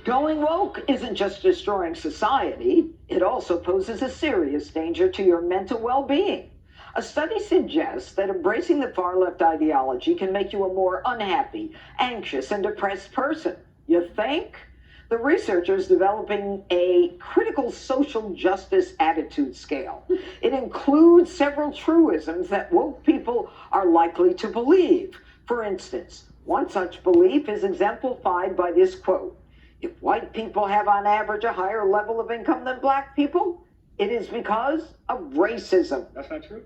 Going woke isn't just destroying society, it also poses a serious danger to your mental well-being. A study suggests that embracing the far-left ideology can make you a more unhappy, anxious, and depressed person. You think? The researchers developing a critical social justice attitude scale. It includes several truisms that woke people are likely to believe. For instance, one such belief is exemplified by this quote: if white people have on average a higher level of income than black people, it is because of racism. That's not true.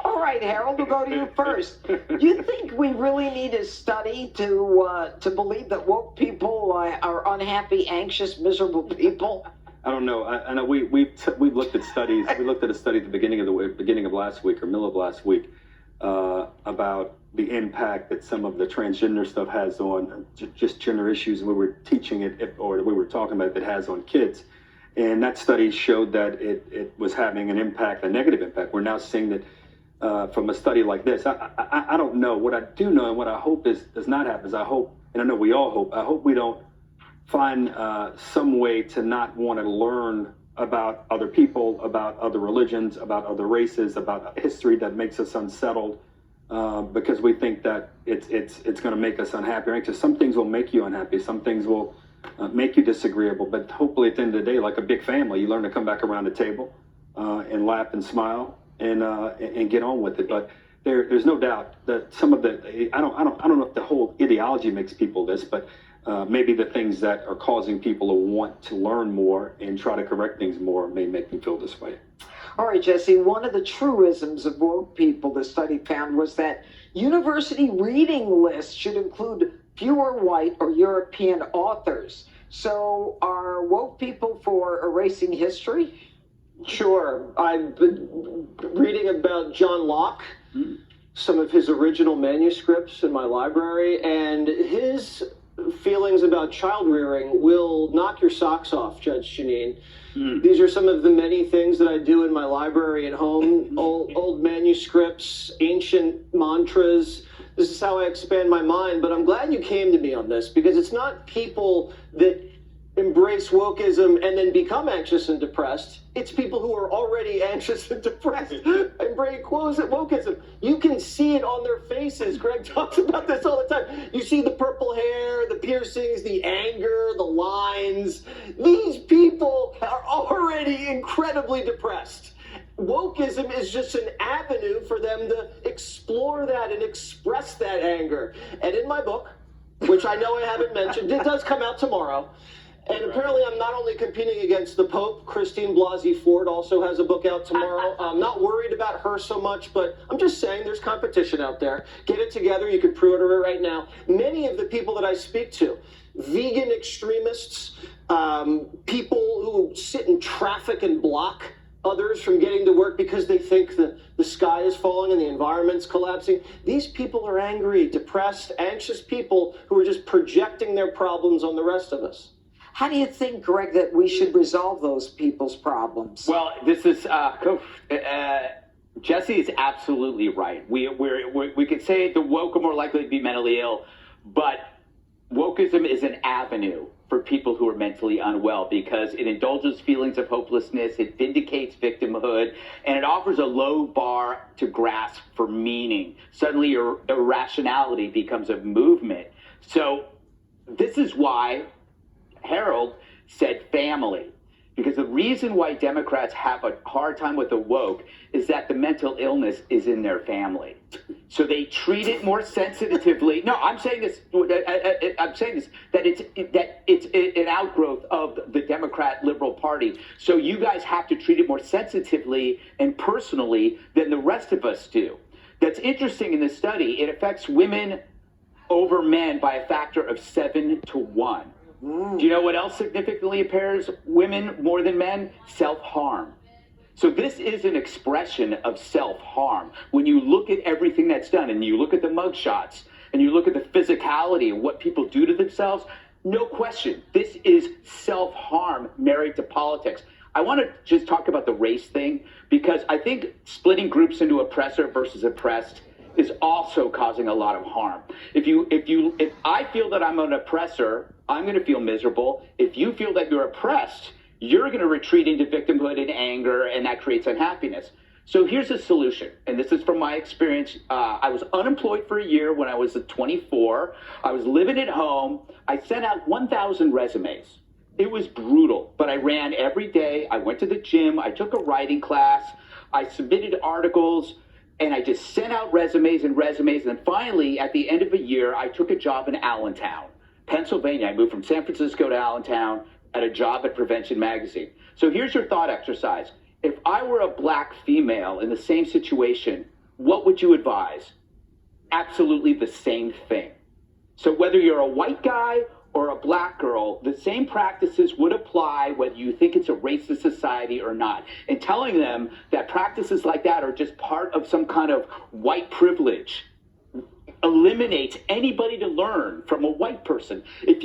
All right, Harold, we'll go to you first. You think we really need a study to believe that woke people are unhappy, anxious, miserable people? I don't know. I know we've looked at studies. We looked at a study at the beginning of last week or middle of last week about the impact that some of the transgender stuff has on just gender issues, and we were teaching it, or we were talking about it has on kids. And that study showed that it was having an impact, a negative impact. We're now seeing that from a study like this. I don't know. What I do know and what I hope does not happen is I hope, and I know we all hope, I hope we don't find some way to not want to learn about other people, about other religions, about other races, about history that makes us unsettled because we think that it's going to make us unhappy or anxious. Some things will make you unhappy. Some things will make you disagreeable, but hopefully at the end of the day, like a big family, you learn to come back around the table and laugh and smile and get on with it. But there's no doubt that some of the I don't know if the whole ideology makes people this, but maybe the things that are causing people to want to learn more and try to correct things more may make them feel this way. All right, Jesse, one of the truisms of woke people the study found was that university reading lists should include fewer white or European authors. So are woke people for erasing history? Sure. I've been reading about John Locke, some of his original manuscripts in my library, and his feelings about child rearing will knock your socks off, Judge Jeanine. These are some of the many things that I do in my library at home, old manuscripts, ancient mantras. This is how I expand my mind, but I'm glad you came to me on this, because it's not people that embrace wokeism and then become anxious and depressed. It's people who are already anxious and depressed. Embrace wokeism. You can see it on their faces. Greg talks about this all the time. You see the purple hair, the piercings, the anger, the lines. These people are already incredibly depressed. Wokeism is just an avenue for them to explore that and express that anger. And in my book, which I know I haven't mentioned, it does come out tomorrow. And apparently I'm not only competing against the Pope, Christine Blasey Ford also has a book out tomorrow. I'm not worried about her so much, but I'm just saying there's competition out there. Get it together. You can pre-order it right now. Many of the people that I speak to, vegan extremists, people who sit in traffic and block others from getting to work because they think the sky is falling and the environment's collapsing. These people are angry, depressed, anxious people who are just projecting their problems on the rest of us. How do you think, Greg, that we should resolve those people's problems? Well, this is Jesse is absolutely right. We could say the woke are more likely to be mentally ill, but wokeism is an avenue for people who are mentally unwell because it indulges feelings of hopelessness, it vindicates victimhood, and it offers a low bar to grasp for meaning. Suddenly your irrationality becomes a movement. So this is why Harold said family, because the reason why Democrats have a hard time with the woke is that the mental illness is in their family. So they treat it more sensitively. No, I'm saying this. That it's an outgrowth of the Democrat Liberal Party. So you guys have to treat it more sensitively and personally than the rest of us do. That's interesting in this study. It affects women over men by a factor of 7 to 1. Do you know what else significantly impairs women more than men? Self-harm. So this is an expression of self-harm. When you look at everything that's done and you look at the mugshots and you look at the physicality of what people do to themselves, no question, this is self-harm married to politics. I want to just talk about the race thing because I think splitting groups into oppressor versus oppressed is also causing a lot of harm. If I feel that I'm an oppressor, I'm going to feel miserable. If you feel that you're oppressed, you're going to retreat into victimhood and anger, and that creates unhappiness. So here's a solution, and this is from my experience. I was unemployed for a year when I was 24. I was living at home. I sent out 1,000 resumes. It was brutal, but I ran every day. I went to the gym. I took a writing class. I submitted articles, and I just sent out resumes. And then finally, at the end of a year, I took a job in Allentown, Pennsylvania. I moved from San Francisco to Allentown at a job at Prevention Magazine. So here's your thought exercise. If I were a black female in the same situation, what would you advise? Absolutely the same thing. So whether you're a white guy or a black girl, the same practices would apply whether you think it's a racist society or not. And telling them that practices like that are just part of some kind of white privilege eliminates anybody to learn from a white person. If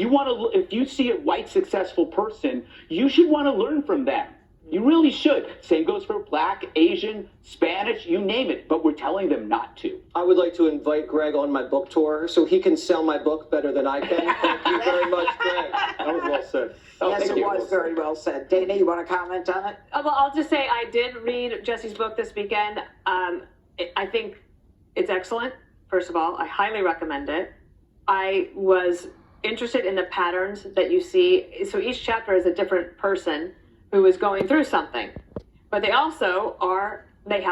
you see a white successful person, you should want to learn from them. You really should. Same goes for black, Asian, Spanish, you name it, but we're telling them not to. I would like to invite Greg on my book tour so he can sell my book better than I can. Thank you very much, Greg. That was well said. Yes, it was very well said. Dana, you want to comment on it? Well, I'll just say I did read Jesse's book this weekend. I think it's excellent. First of all, I highly recommend it. I was interested in the patterns that you see. So each chapter is a different person who is going through something, but they have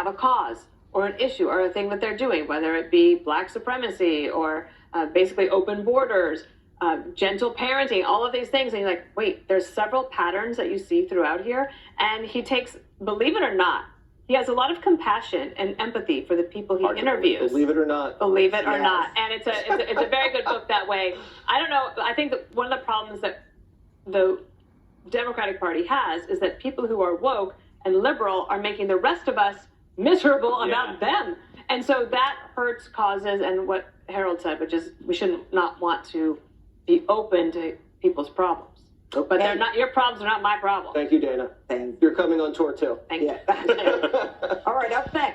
a cause or an issue or a thing that they're doing, whether it be black supremacy or basically open borders, gentle parenting, all of these things. And you're like, wait, there's several patterns that you see throughout here. And he takes, believe it or not, he has a lot of compassion and empathy for the people he interviews. Believe it or not. Believe it or not. And it's a very good book that way. I don't know. I think that one of the problems that the Democratic Party has is that people who are woke and liberal are making the rest of us miserable about them. And so that hurts causes, and what Harold said, which is we should not want to be open to people's problems. Okay. But they're not, your problems are not my problem. Thank you, Dana. Thank You're coming on tour too. Thank you. All right, up next.